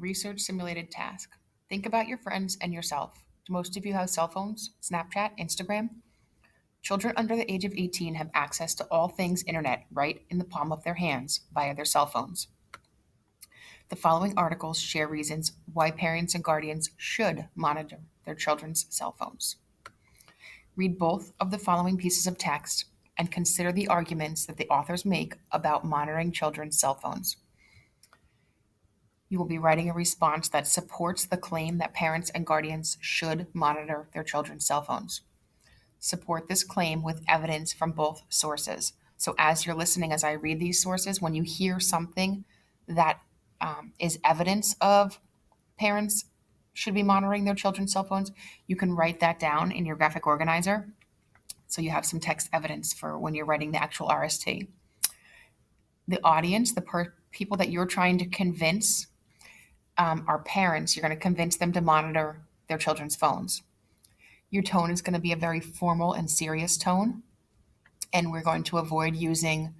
research simulated task. Think about your friends and yourself. Do most of you have cell phones, Snapchat, Instagram? Children under the age of 18 have access to all things internet right in the palm of their hands via their cell phones. The following articles share reasons why parents and guardians should monitor their children's cell phones. Read both of the following pieces of text and consider the arguments that the authors make about monitoring children's cell phones. You will be writing a response that supports the claim that parents and guardians should monitor their children's cell phones. Support this claim with evidence from both sources. So as you're listening, as I read these sources, when you hear something that is evidence of parents should be monitoring their children's cell phones, you can write that down in your graphic organizer. So you have some text evidence for when you're writing the actual R.S.T. The audience, the people that you're trying to convince are parents. You're going to convince them to monitor their children's phones. Your tone is going to be a very formal and serious tone, and we're going to avoid using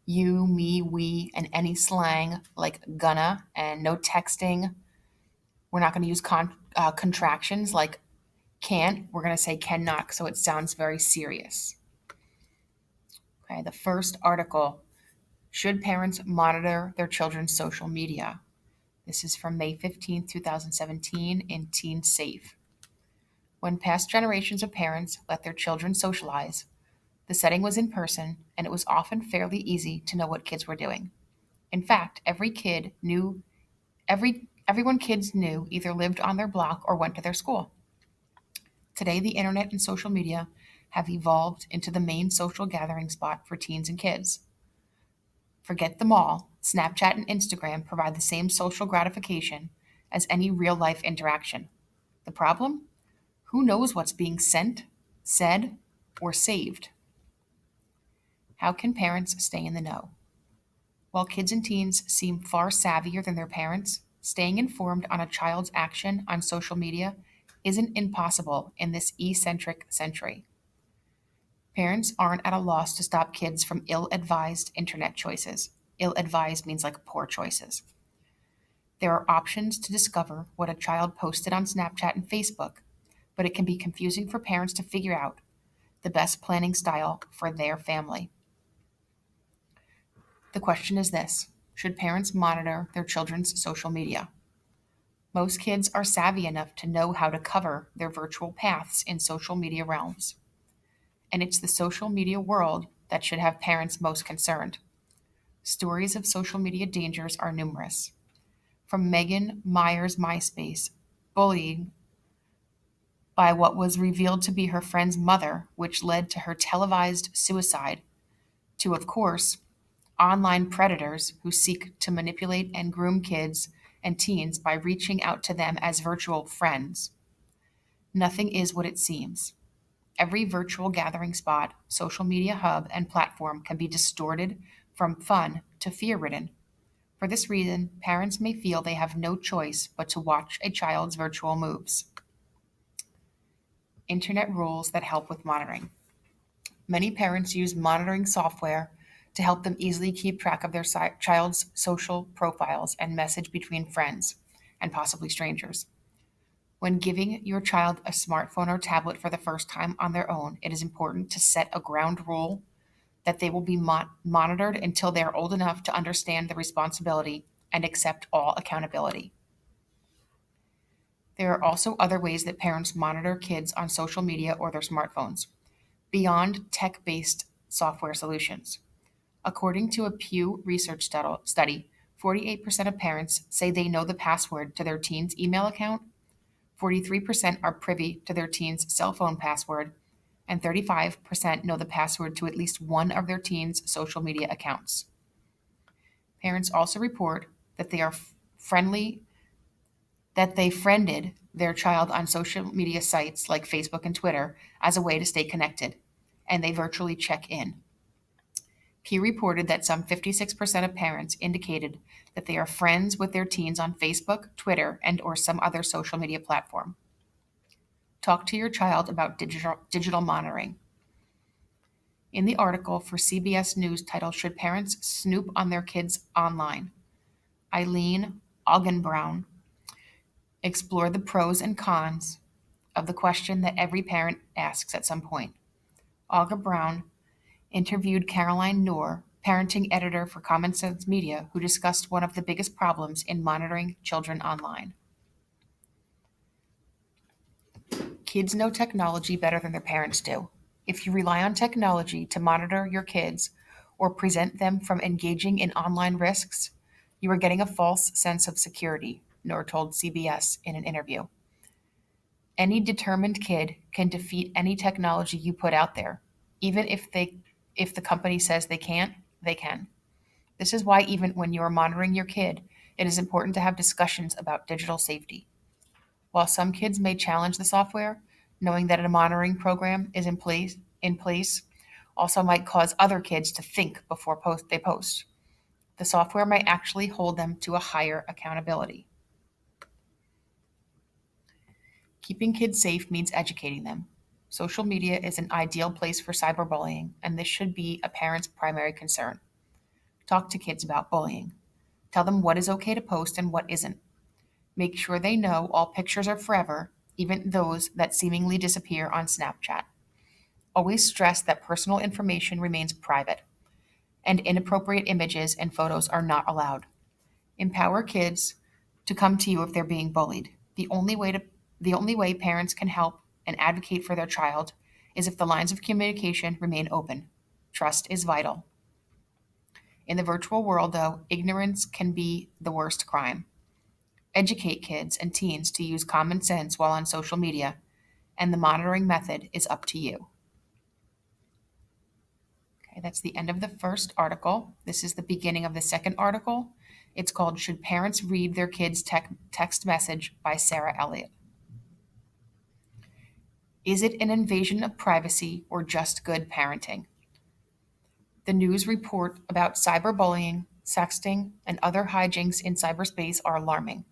you, me, we, and any slang like gonna, and no texting. We're not going to use contractions like can't. We're going to say cannot, so it sounds very serious. Okay, the first article, should parents monitor their children's social media? This is from May 15th, 2017 in Teen Safe. When past generations of parents let their children socialize, the setting was in person, and it was often fairly easy to know what kids were doing. In fact, everyone kids knew either lived on their block or went to their school. Today, the internet and social media have evolved into the main social gathering spot for teens and kids. Forget them all. Snapchat and Instagram provide the same social gratification as any real-life interaction. The problem? Who knows what's being sent, said, or saved? How can parents stay in the know? While kids and teens seem far savvier than their parents, staying informed on a child's action on social media isn't impossible in this e-centric century. Parents aren't at a loss to stop kids from ill-advised internet choices. Ill-advised means like poor choices. There are options to discover what a child posted on Snapchat and Facebook, but it can be confusing for parents to figure out the best planning style for their family. The question is this: should parents monitor their children's social media? Most kids are savvy enough to know how to cover their virtual paths in social media realms. And it's the social media world that should have parents most concerned. Stories of social media dangers are numerous. From Megan Meyer's MySpace, bullying by what was revealed to be her friend's mother, which led to her televised suicide, to, of course, online predators who seek to manipulate and groom kids and teens by reaching out to them as virtual friends. Nothing is what it seems. Every virtual gathering spot, social media hub, and platform can be distorted from fun to fear-ridden. For this reason, parents may feel they have no choice but to watch a child's virtual moves. Internet rules that help with monitoring. Many parents use monitoring software to help them easily keep track of their child's social profiles and message between friends and possibly strangers. When giving your child a smartphone or tablet for the first time on their own, it is important to set a ground rule that they will be monitored until they are old enough to understand the responsibility and accept all accountability. There are also other ways that parents monitor kids on social media or their smartphones, beyond tech-based software solutions. According to a Pew Research study, 48% of parents say they know the password to their teen's email account, 43% are privy to their teen's cell phone password, and 35% know the password to at least one of their teen's social media accounts. Parents also report that they friended their child on social media sites like Facebook and Twitter as a way to stay connected, and they virtually check in. Pew reported that some 56% of parents indicated that they are friends with their teens on Facebook, Twitter, and or some other social media platform. Talk to your child about digital monitoring. In the article for CBS News titled "Should Parents Snoop on Their Kids Online?", Eileen Augenbraun Explore the pros and cons of the question that every parent asks at some point. Olga Brown interviewed Caroline Noor, parenting editor for Common Sense Media, who discussed one of the biggest problems in monitoring children online. Kids know technology better than their parents do. If you rely on technology to monitor your kids or present them from engaging in online risks, you are getting a false sense of security, Noor told CBS in an interview. Any determined kid can defeat any technology you put out there. Even if the company says they can't, they can. This is why even when you are monitoring your kid, it is important to have discussions about digital safety. While some kids may challenge the software, knowing that a monitoring program is in place also might cause other kids to think before they post. The software might actually hold them to a higher accountability. Keeping kids safe means educating them. Social media is an ideal place for cyberbullying, and this should be a parent's primary concern. Talk to kids about bullying. Tell them what is okay to post and what isn't. Make sure they know all pictures are forever, even those that seemingly disappear on Snapchat. Always stress that personal information remains private, and inappropriate images and photos are not allowed. Empower kids to come to you if they're being bullied. The only way parents can help and advocate for their child is if the lines of communication remain open. Trust is vital. In the virtual world, though, ignorance can be the worst crime. Educate kids and teens to use common sense while on social media, and the monitoring method is up to you. Okay, that's the end of the first article. This is the beginning of the second article. It's called Should Parents Read Their Kids' Text Message by Sarah Elliott. Is it an invasion of privacy or just good parenting? The news report about cyberbullying, sexting, and other hijinks in cyberspace are alarming.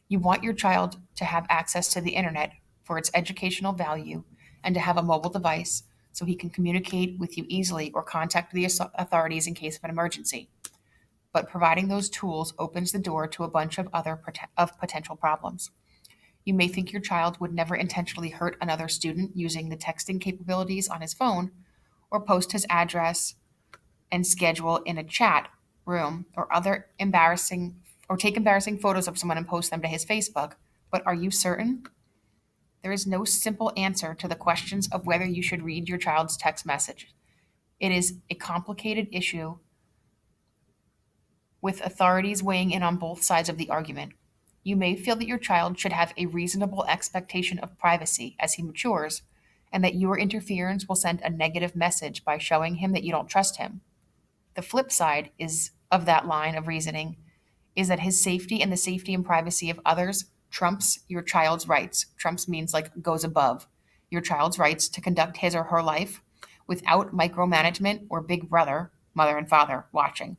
You want your child to have access to the internet for its educational value and to have a mobile device so he can communicate with you easily or contact the authorities in case of an emergency. But providing those tools opens the door to a bunch of potential problems. You may think your child would never intentionally hurt another student using the texting capabilities on his phone, or post his address and schedule in a chat room, or take embarrassing photos of someone and post them to his Facebook. But are you certain? There is no simple answer to the questions of whether you should read your child's text message. It is a complicated issue with authorities weighing in on both sides of the argument. You may feel that your child should have a reasonable expectation of privacy as he matures, and that your interference will send a negative message by showing him that you don't trust him. The flip side is of that line of reasoning is that his safety and the safety and privacy of others trumps your child's rights. Trumps means like goes above your child's rights to conduct his or her life without micromanagement or big brother, mother and father watching.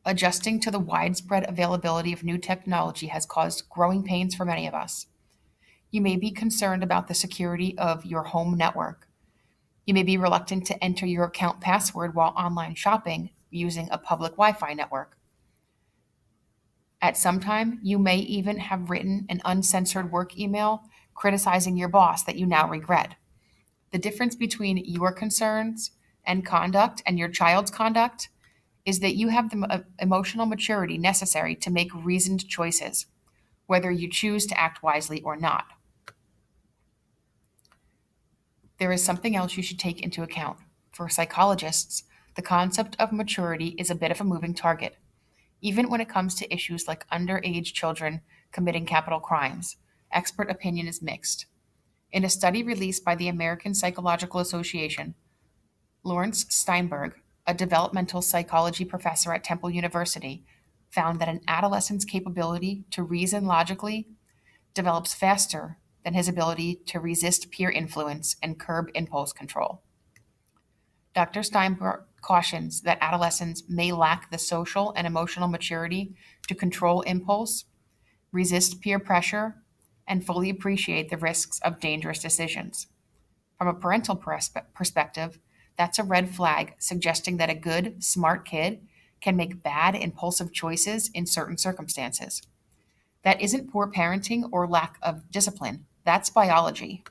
Adjusting to the widespread availability of new technology has caused growing pains for many of us. You may be concerned about the security of your home network. You may be reluctant to enter your account password while online shopping using a public Wi-Fi network. At some time, you may even have written an uncensored work email criticizing your boss that you now regret. The difference between your concerns and conduct and your child's conduct is that you have the emotional maturity necessary to make reasoned choices, whether you choose to act wisely or not. There is something else you should take into account. For psychologists, the concept of maturity is a bit of a moving target. Even when it comes to issues like underage children committing capital crimes, expert opinion is mixed. In a study released by the American Psychological Association, Lawrence Steinberg, a developmental psychology professor at Temple University, found that an adolescent's capability to reason logically develops faster than his ability to resist peer influence and curb impulse control. Dr. Steinberg cautions that adolescents may lack the social and emotional maturity to control impulse, resist peer pressure, and fully appreciate the risks of dangerous decisions. From a parental perspective, that's a red flag suggesting that a good, smart kid can make bad, impulsive choices in certain circumstances. That isn't poor parenting or lack of discipline. That's biology.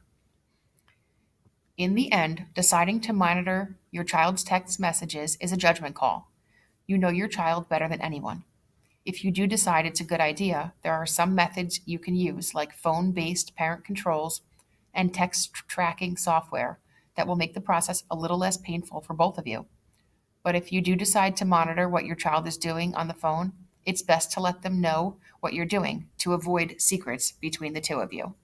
In the end, deciding to monitor your child's text messages is a judgment call. You know your child better than anyone. If you do decide it's a good idea, there are some methods you can use, like phone based parent controls and text tracking software, that will make the process a little less painful for both of you. But if you do decide to monitor what your child is doing on the phone, it's best to let them know what you're doing to avoid secrets between the two of you.